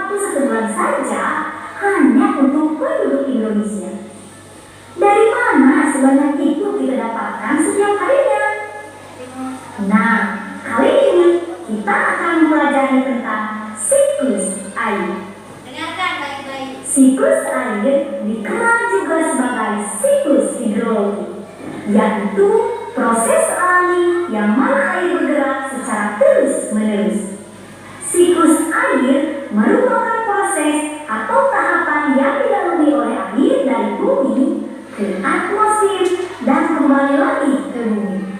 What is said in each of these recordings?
waktu 1 bulan saja hanya untuk penduduk Indonesia. Dari mana sebanyak itu kita dapatkan setiap harinya? Nah, kali ini kita akan mempelajari tentang siklus air. Dengarkan baik-baik. Siklus air dikenal juga sebagai siklus hidrologi, yaitu proses alami yang mana air bergerak secara terus-menerus. Siklus air merupakan proses atau tahapan yang dilalui oleh air dari bumi ke atmosfer dan kembali lagi ke bumi.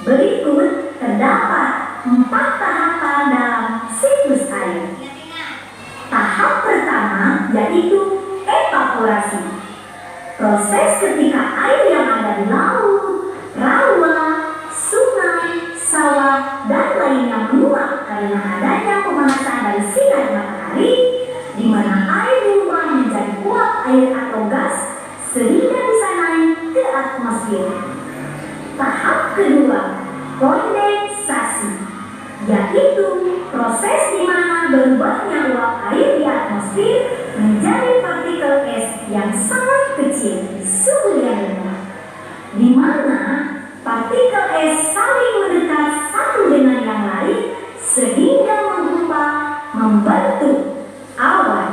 Berikut terdapat 4 tahapan dalam siklus air. Tahap pertama yaitu evaporasi. Proses ketika air yang ada di laut, rawa, sungai, sawah, dan lainnya menguap karena adanya pemanasan dari sinar matahari, di mana air berubah menjadi uap air atau gas sehingga bisa naik ke atmosfer. Tahap kedua, kondensasi, yaitu proses di mana berubahnya uap air di atmosfer menjadi partikel es yang sangat kecil, suhu yang rendah, di mana partikel es saling mendekat satu dengan yang lain sehingga menggumpal membentuk awan.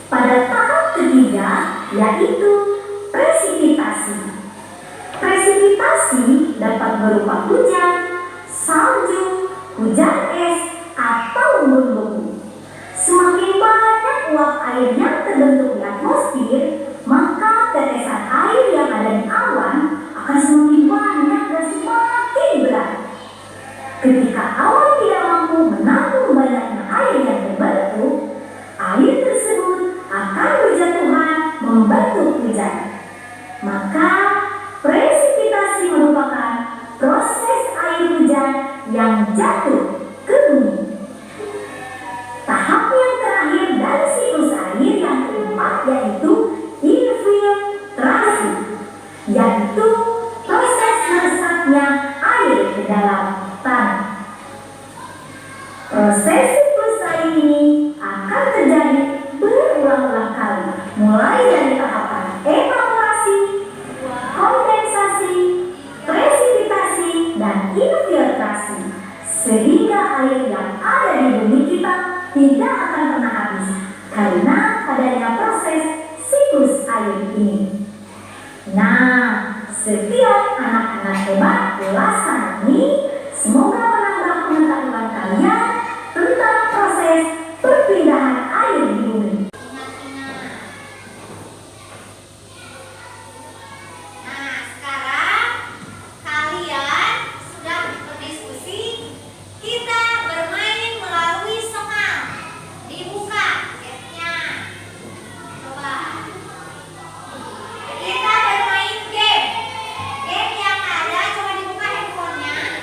Pada tahap ketiga yaitu presipitasi. Presipitasi dapat berupa hujan, salju, hujan es, atau embun-embun. Semakin banyak uap air yang terbentuk di atmosfer, maka tetesan air yang ada di awan akan semakin banyak dan semakin berat. Ketika awan tidak mampu menampung banyaknya air yang terbentuk, air tersebut akan berjatuhan membentuk hujan. Maka presipitasi merupakan proses air hujan yang jatuh ke bumi. Tahap yang terakhir dari siklus air yang keempat yaitu infiltrasi, yaitu proses meresapnya air ke dalam tanah. Proses siklus air ini akan terjadi berulang-ulang kali, mulai dari tahapan evaporasi, kondensasi, presipitasi, dan infiltrasi, sehingga air yang ada di bumi kita tidak akan pernah habis karena adanya proses siklus air ini. Nah, setiap anak-anak hebat ulasan ini semoga menambah pengetahuan kalian tentang proses perpindahan air di bumi. Nah, sekarang kalian sudah berdiskusi. Kita bermain melalui soal. Dibuka chatnya. Coba. Kita bermain game. Game yang ada, coba dibuka handphonenya.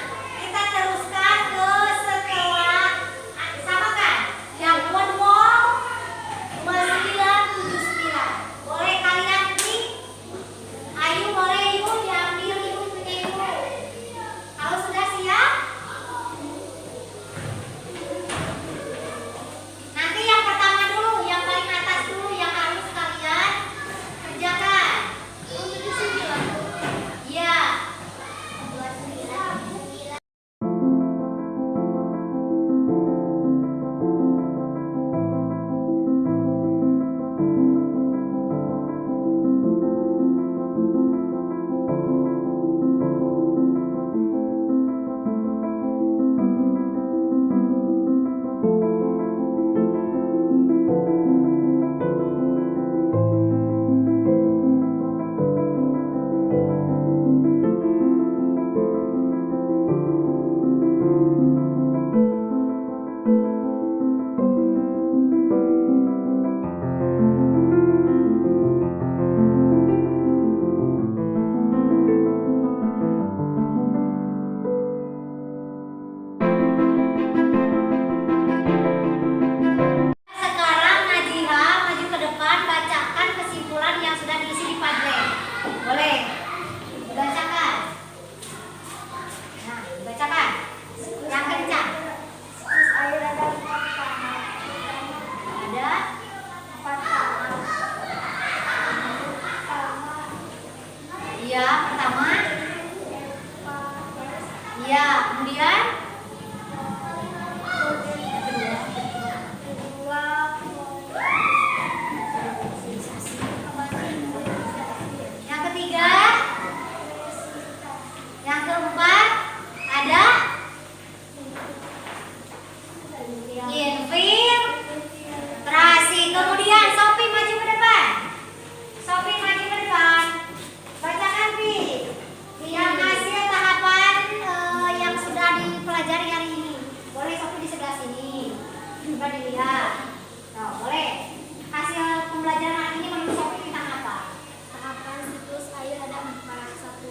Coba dilihat. Nah, boleh. Hasil pembelajaran hari ini menurut Sofi tentang apa? Tahapan siklus air ada 4. 1.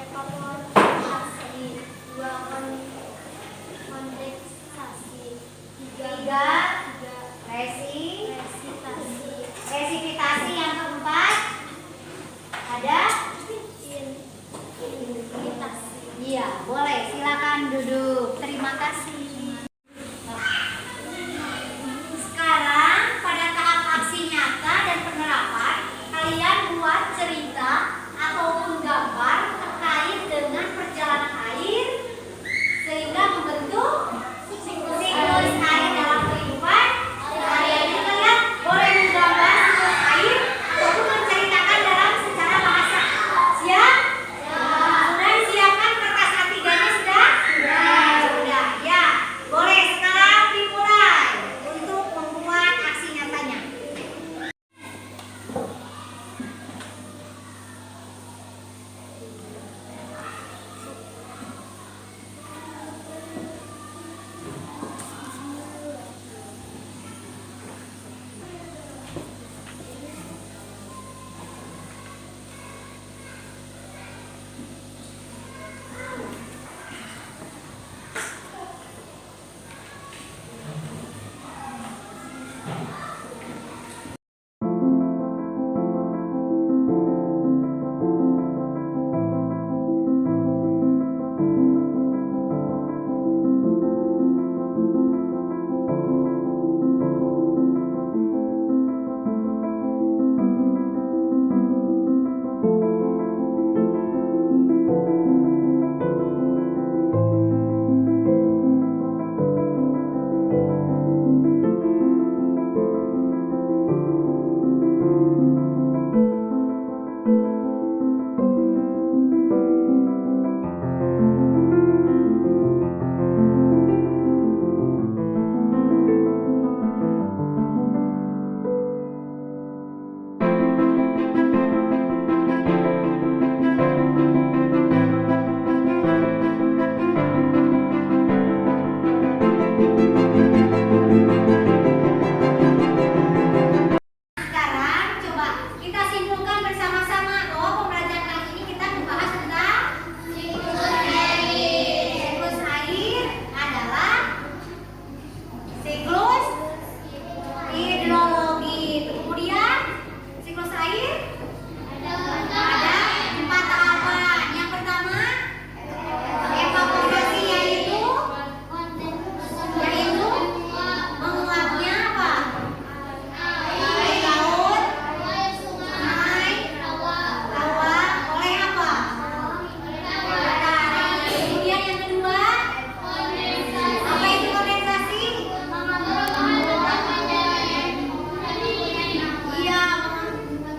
Evaporasi. 2. Kondensasi. 3. Resipitasi. Yang keempat ada Infiltrasi. iya, boleh. Silakan duduk. Terima kasih. Sekarang pada tahap aksi nyata dan penerapan, kalian buat cerita ataupun gambar terkait dengan perjalanan air sehingga membentuk siklus air dalam kehidupan sehari-hari. Kalian boleh menggambar siklus air ataupun menceritakan dalam secara bahasa. Siap? Sudah disiapkan kertas A3-nya sudah? Sudah. Ya, boleh sekarang dimulai untuk membuat aksi nyatanya. Sekarang coba kita simpulkan bersama-sama bahwa pembelajaran kali ini kita membahas tentang siklus air. Siklus air adalah siklus hidrologi. Kemudian siklus air ada 4 tahapan. Yang pertama evaporasi, yaitu menguapnya apa? Air laut, sungai, rawa oleh apa? Matahari. Kemudian yang kedua, apa itu kondensasi? Iya,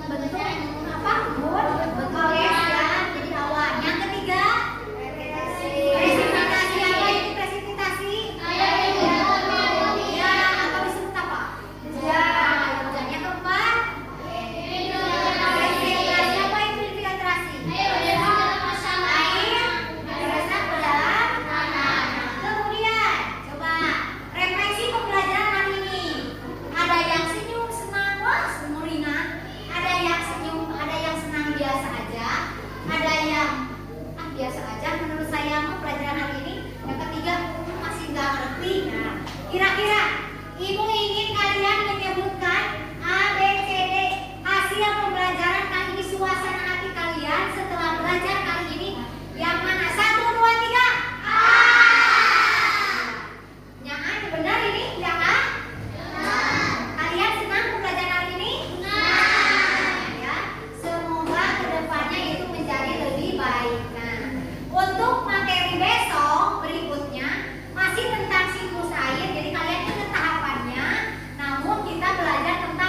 bentuk apa? Bentuk es ya, jadi awan. Yang ketiga, presipitasi. Apa itu presipitasi? Iya, atau disebut apa? Hujan. Yang keempat, infiltrasi. Apa itu infiltrasi? Air meresap ke dalam tanah. Kemudian, coba refleksi pembelajaran hari ini. Ada yang senyum, senang, wah semurinan. Ada yang senyum, ada yang senang biasa aja. Ada yang biasa aja. Menurut saya mah pelajaran hari ini. Yang ketiga masih nggak ngerti. Nah, kira-kira ibu ingin kalian menyebutkan A, B, C, D hasil pembelajaran kali ini, suasana hati kalian setelah belajar kali ini yang mana? 1, 2, 3. A. Yang A benar ini? Yang A? Kalian senang pembelajaran hari ini? Ya, semoga kedepannya itu menjadi lebih baik. Nah, untuk materi besok berikutnya masih tentang siklus air. Jadi kalian ingat tahapannya. Namun kita belajar tentang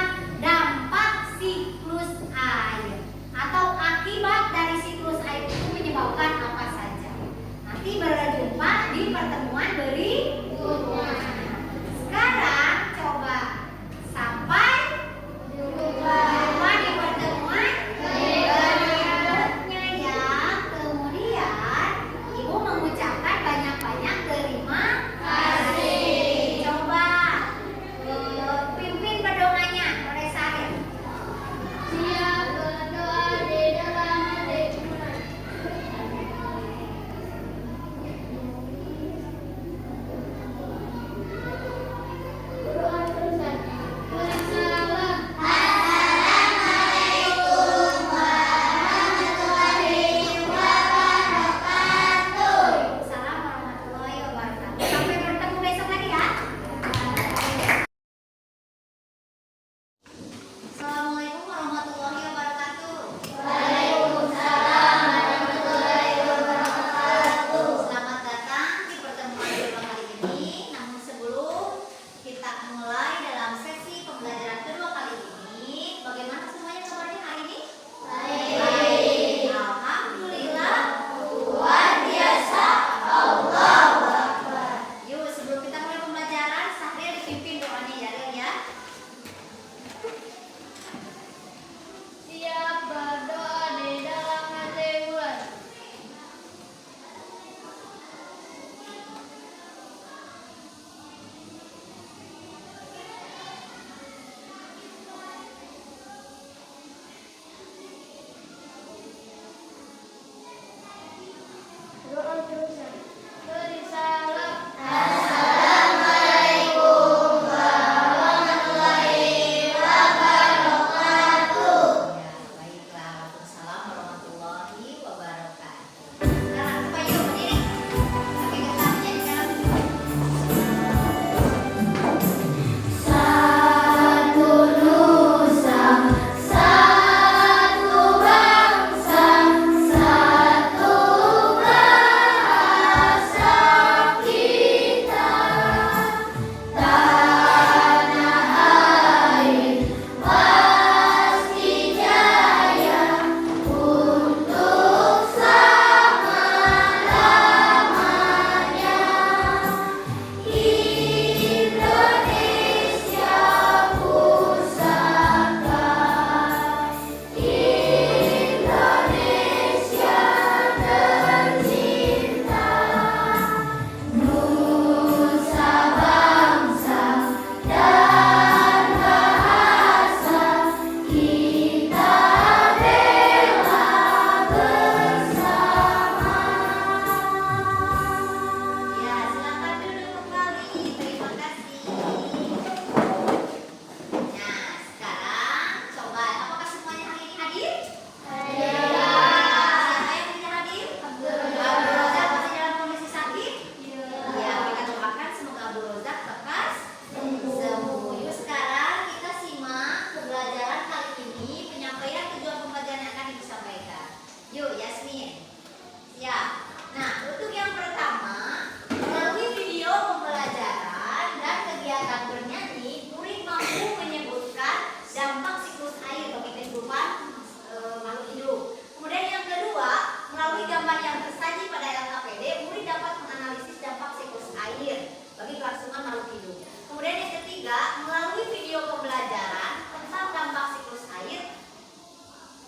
bagi kelangsungan makhluk hidup. Kemudian yang ketiga, melalui video pembelajaran tentang dampak siklus air,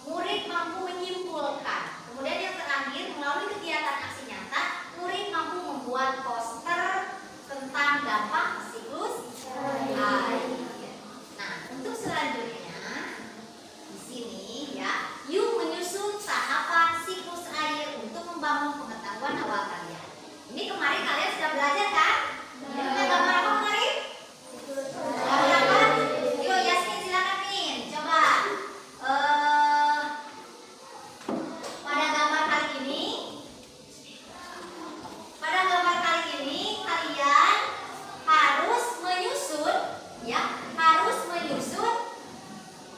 murid mampu menyimpulkan. Kemudian yang terakhir, melalui kegiatan aksi nyata, murid mampu membuat poster tentang dampak siklus air. Nah, untuk selanjutnya di sini ya, yuk menyusun tahapan siklus air untuk membangun pengetahuan awal kalian. Ini kemarin kalian sudah belajar kan? Kita gambar apa kemarin? Gambar apa? Yuk Yasmin silakan Min, coba. Pada gambar kali ini kalian harus menyusun ya, harus menyusun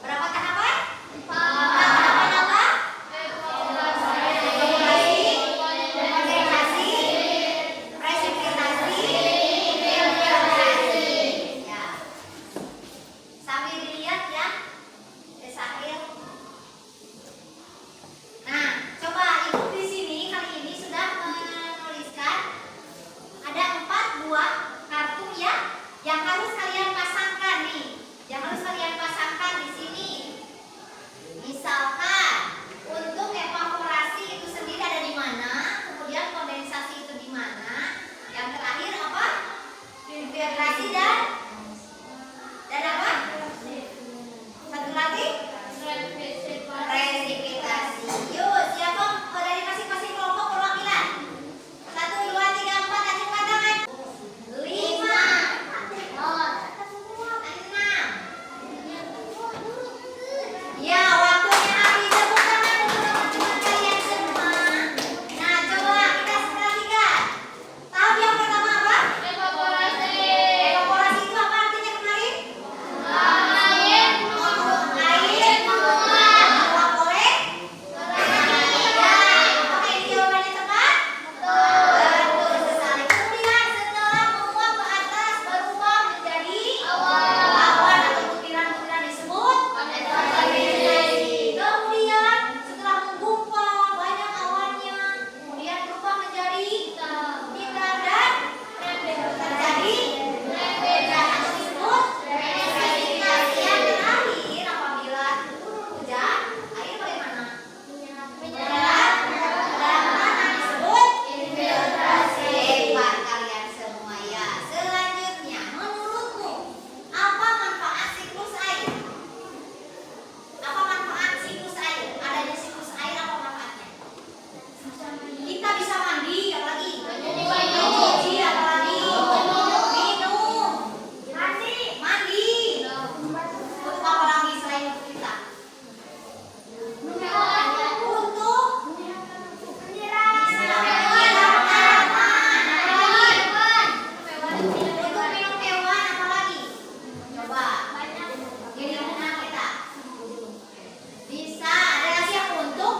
berapa tahapan? Tahapan apa? Komunikasi, presipitasi, filtrasi. Ya. Sambil dilihat ya, Sahil. Nah, coba ibu di sini kali ini sudah menuliskan ada 4 buah kartu ya, yang harus kalian pasangkan nih, yang harus kalian pasangkan di sini. Misalkan untuk evaporasi itu sendiri ada di mana, kemudian kondensasi itu di mana, yang terakhir apa? Filtrasi dan apa? Satu lagi? Presipitasi. Yuk, siapa dari masing-masing kelompok perwakilan? 1, 2, 3, 4, acungkan tangan. 5. Oh, 6. Ya, waktunya habis. Tepuk tangan untuk teman-teman kalian semua. Nah, coba kita perhatikan. Tahap yang pertama apa? Evaporasi itu apa artinya kemarin? Air menguap oleh. Ya, apakah ini jawabannya tepat? Betul sekali. Kemudian setelah menguap ke atas berubah menjadi awan atau butiran-butiran disebut kondensasi. Kemudian setelah menggumpal banyak awannya, kemudian berubah menjadi hitam dan terjadi hujan atau disebut presipitasi. Yang terakhir, apabila turun hujan, air bagaimana? Menyerap ke dalam tanah disebut infiltrasi. Hebat kalian semua ya. Selanjutnya, menurutmu apa manfaat siklus air? Apa manfaat siklus air? Adanya siklus air apa manfaatnya? Kita bisa mandi, apalagi? Mencuci, apalagi? Minum. Mandi. Untuk apa lagi selain untuk kita? Untuk untuk minum hewan apalagi? Coba. Ini benar kita. Bisa ada lagi yang untuk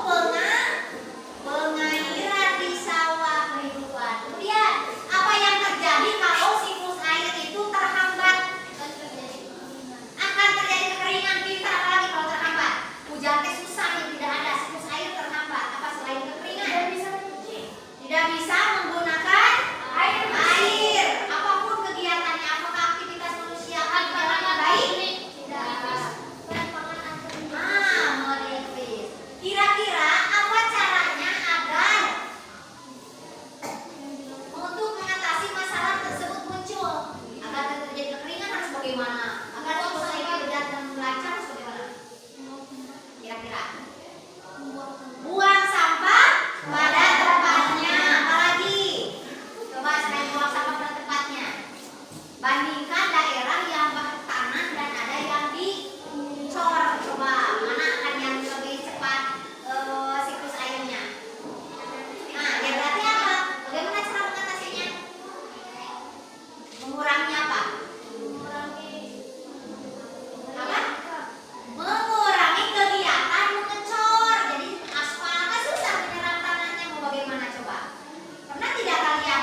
pengairan di sawah kehidupan. Kemudian apa yang terjadi kalau siklus air itu terhambat? Akan terjadi kekeringan. Kita apalagi kalau terhambat? Hujan teh susah nih, tidak ada, siklus air terhambat. Apa selain kekeringan? Tidak bisa menggunakan air. Apapun kegiatannya, apakah aktivitas manusia akan berjalan dengan baik? Menipis. Kira-kira apa caranya agar untuk mengatasi masalah tersebut muncul? Agar terjadi kekeringan harus bagaimana? Agar siklus air berjalan dengan lancar harus bagaimana? Kira-kira? Buang sampah pada tempatnya. Apalagi? Coba selain buang sampah pada tempatnya, bandingkan daerah yang bertanah dan ada yang dicor. Coba mana akan yang lebih cepat siklus airnya? Nah, yang berarti apa? Bagaimana cara mengatasinya? Mengurangi apa? Apa? Mengurangi kegiatan mengecor. Jadi aspal kan susah menyerap tanahnya, mau bagaimana coba? Pernah tidak kalian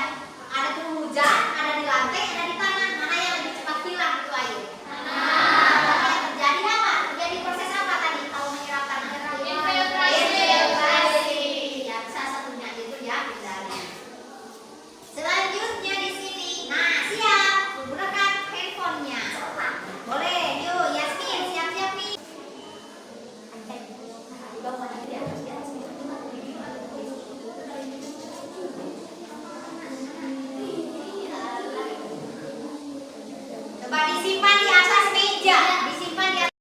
ada turun hujan, ada di lantai, ada di tanah, mana yang lebih cepat hilang itu air? Maka yang terjadi apa? Terjadi proses apa tadi kalau menyerap tanah? Infiltrasi. Ya, salah satunya itu ya hindari. Selanjutnya di sini, nah siap. meja, disimpan di atas.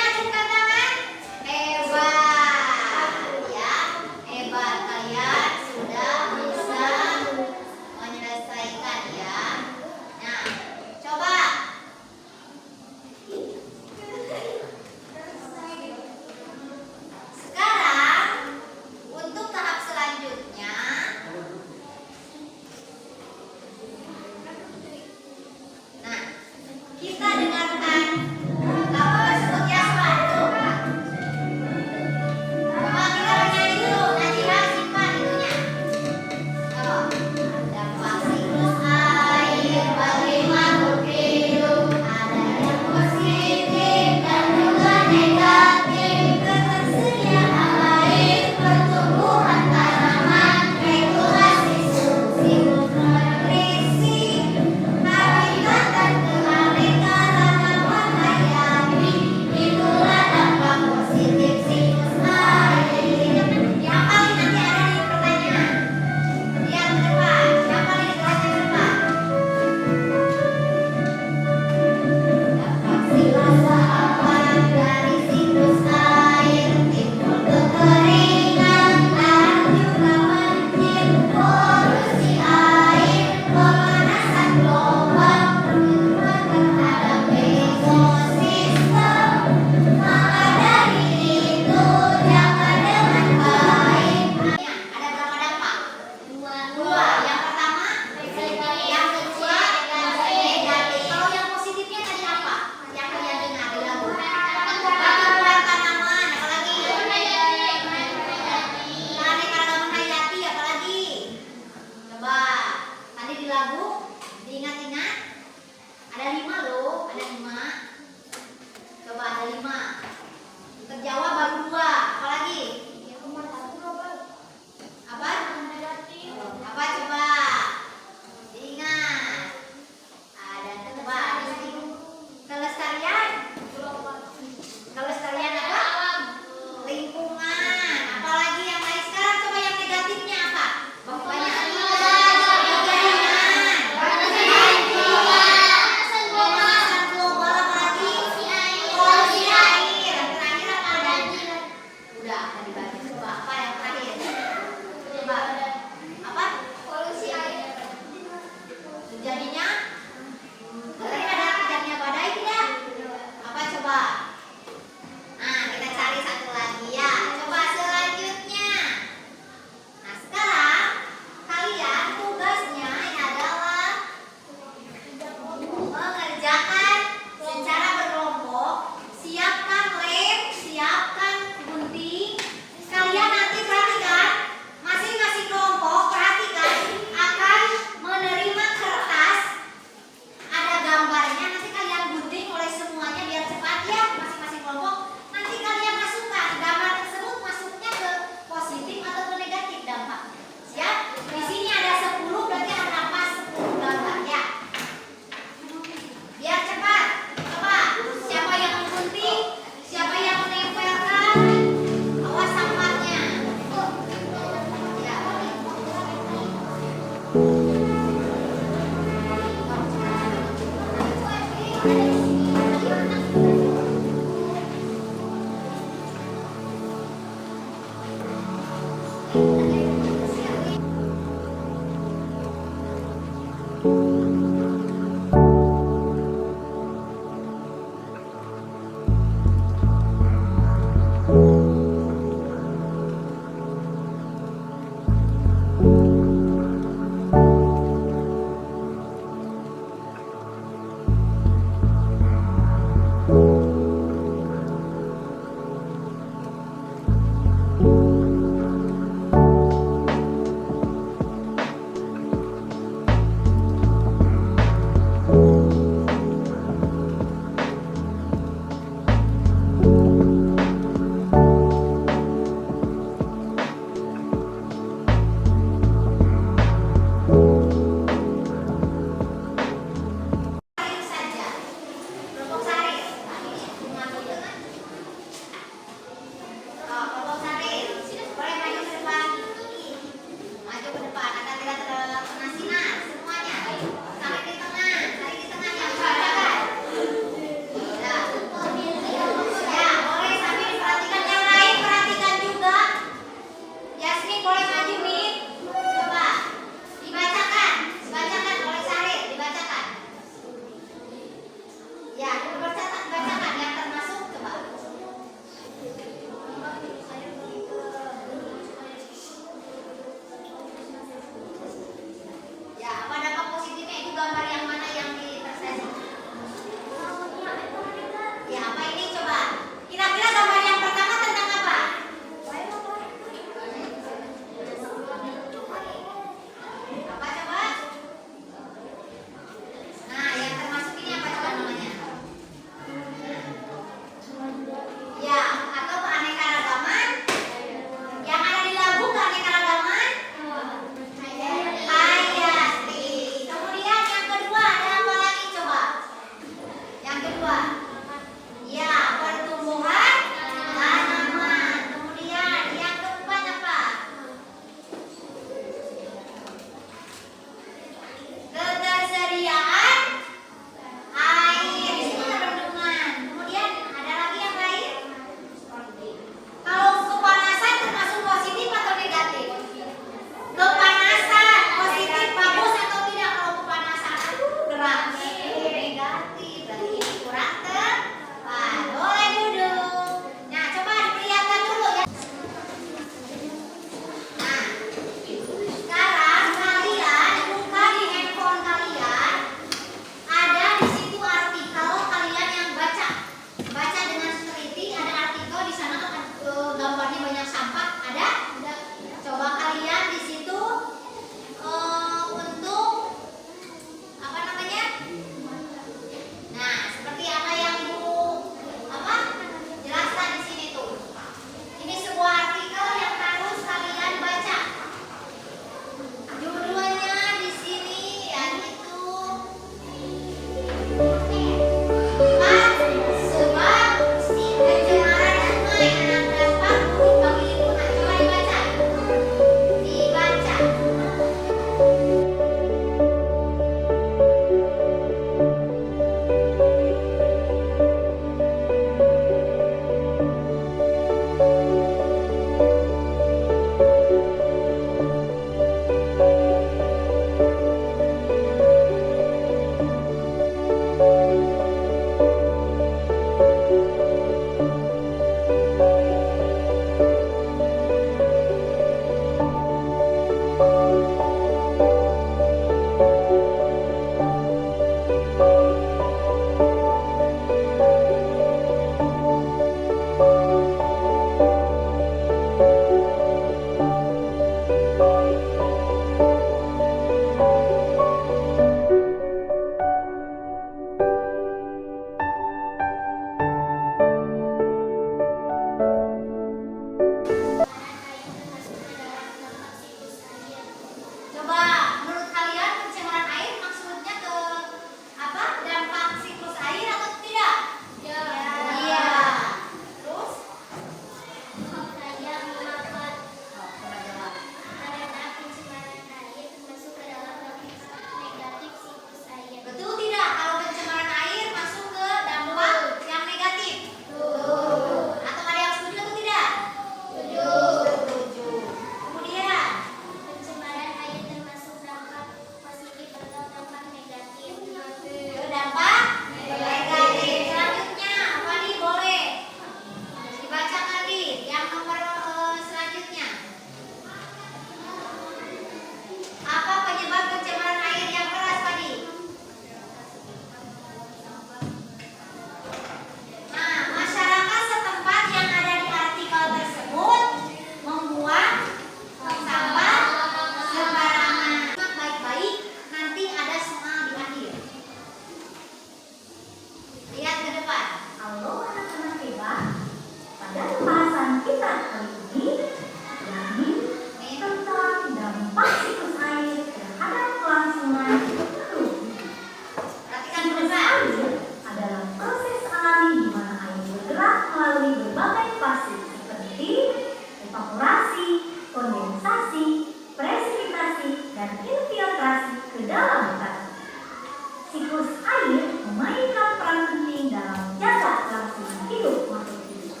Siklus air memainkan peran penting dalam menjaga kelangsungan hidup makhluk hidup.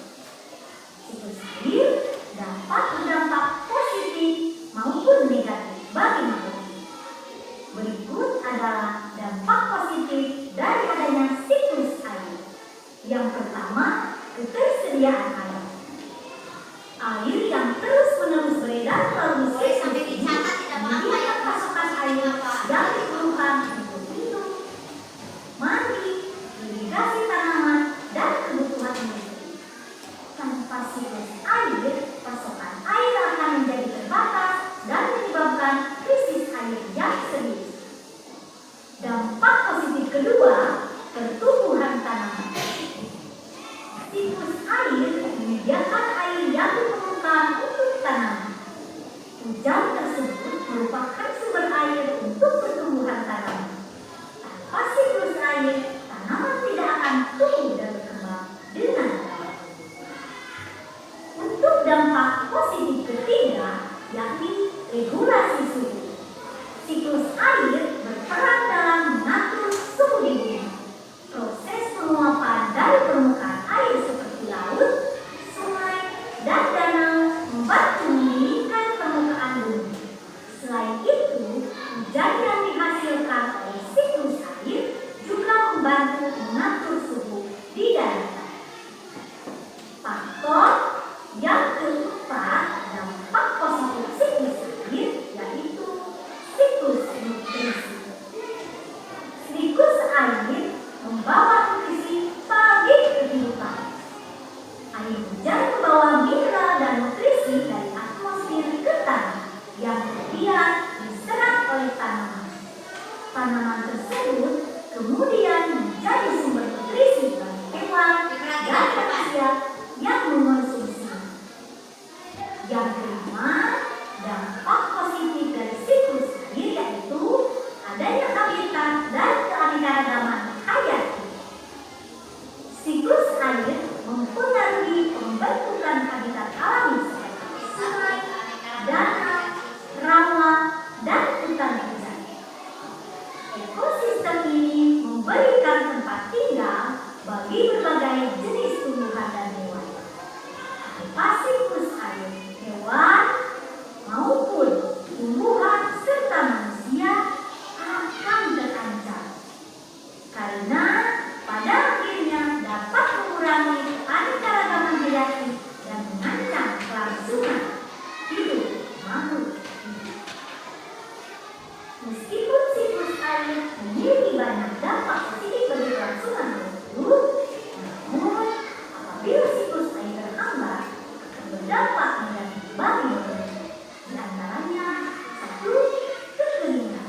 Siklus air dapat berdampak positif maupun negatif bagi makhluk hidup. Berikut adalah dampak positif dari adanya siklus air. Yang pertama, ketersediaan air. Air yang terus-menerus beredar melalui Boleh siklus sampai ini dicatat tidak apa-apa ya. menyediakan pasokan air yang diperlukan untuk minum, mandi, irigasi tanaman, dan kebutuhan industri. Tanpa siklus air, pasokan air akan menjadi terbatas dan menyebabkan krisis air yang serius. Dampak positif kedua, pertumbuhan tanaman. Siklus air menyediakan air yang diperlukan untuk tanaman. Hujan tersebut merupakan sumber air untuk pertumbuhan tanaman. Tanpa siklus air, tanaman tidak akan tumbuh dan berkembang dengan baik. Untuk dampak positif ketiga, yakni regulasi suhu. Siklus air berperan dalam mengatur suhu di bumi. Proses penguapan dari permukaan air seperti laut, sungai, dan danau membantu meninggikan permukaan bumi. Selain itu, hujan yang dihasilkan oleh siklus air juga membantu mengatur suhu di daratan. Faktor yang keempat, dampak positif siklus air, yaitu siklus nutrisi. Siklus air membawa nutrisi bagi kehidupan. Air hujan membawa mineral dan nutrisi dari atmosfer ke tanah yang kemudian diserap oleh tanaman. Tanaman tersebut kemudian menjadi sumber nutrisi bagi hewan dan manusia yang mengonsumsinya. Yang kelima, dampak positif dari siklus air yaitu adanya habitat dan keanekaragaman hayati. Siklus air mempengaruhi pembentukan habitat alami seperti sungai, danau, rawa, dan hutan hujan. Ekosistem ini memberikan tempat tinggal bagi berbagai jenis tumbuhan dan hewan. Tanpa siklus air, hewan maupun tumbuhan serta manusia akan terancam. Karena pada akhirnya dapat mengurangi keanekaragaman hayati dan mengancam kelangsungan hidup makhluk hidup. Meskipun siklus air memiliki banyak dampak positif bagi kelangsungan hidup, namun apabila siklus air terhambat akan berdampak negatif bagi makhluk. Di antaranya, satu, kekeringan.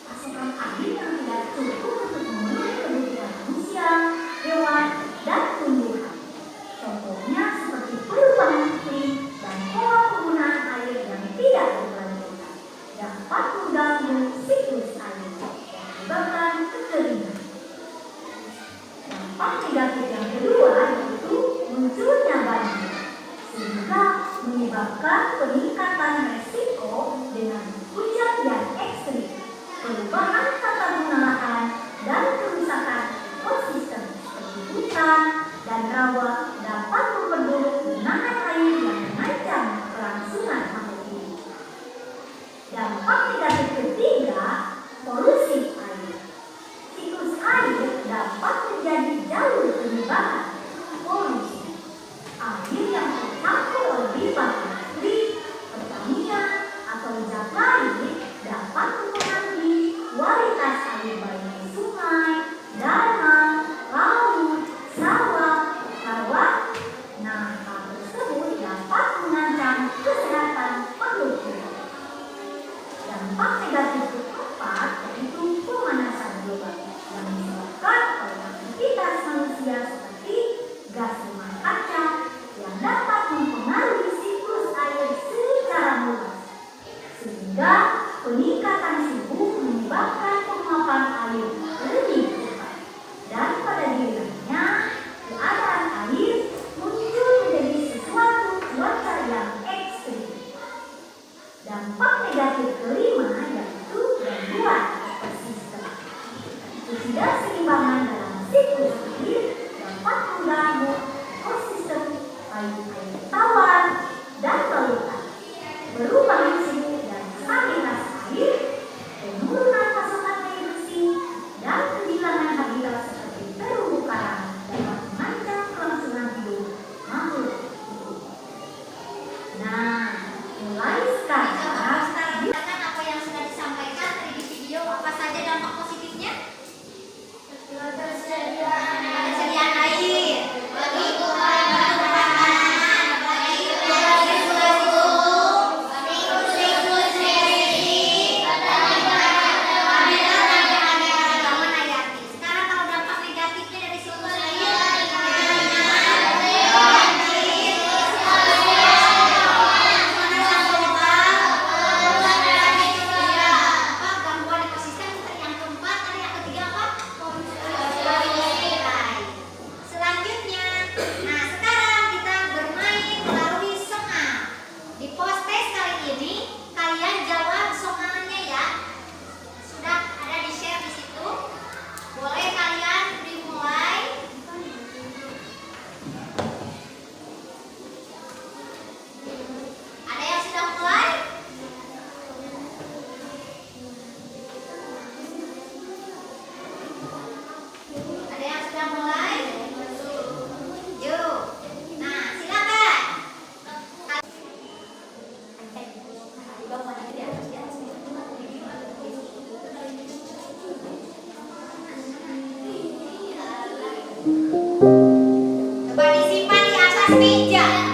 Pasokan air yang tidak cukup untuk memenuhi kebutuhan manusia, hewan, dan tumbuhan. Contohnya seperti perubahan iklim dan pola penggunaan air yang tidak berkelanjutan dapat mengganggu siklus air dan menyebabkan kekeringan. Dampak negatif yang kedua yaitu munculnya banjir, sehingga menyebabkan peningkatan resiko dengan hujan yang ekstrim, perubahan tata guna lahan, dan kerusakan ekosistem seperti hutan dan rawa dapat memperburuk genangan air yang mengancam kelangsungan makhluk hidup. Dampak negatif ketiga, polusi air. Siklus air dapat menjadi jalur penyebaran polusi. Air yang tercampur oleh limbah industri, pertanian, Ketidakseimbangan dalam siklus air dapat mengganggu ekosistem air tawar dan lautan, perubahan suhu dan stabilitas air, penurunan pasokan air bersih, dan kehilangan habitat seperti terumbu karang dapat mengancam kelangsungan hidup makhluk hidup. Nah, mulai sekarang Katakan apa yang sudah disampaikan tadi di video, apa saja dampak positifnya? Ketersediaan air, bagi keamanan, bagi siklus energi, keanekaragaman hayati. Sekarang kalau dampak negatifnya dari siklus air, gangguan ekosistem. Yang keempat tadi, yang ketiga apa? Selanjutnya, nah sekarang kita bermain melalui soal. Di post test kali ini kalian jawab soalnya ya. Sudah ada di share di situ. Boleh kalian dimulai. Ada yang sudah mulai? Ada yang sudah mulai? Yuk. Nah, silakan. Coba disimpan di atas meja.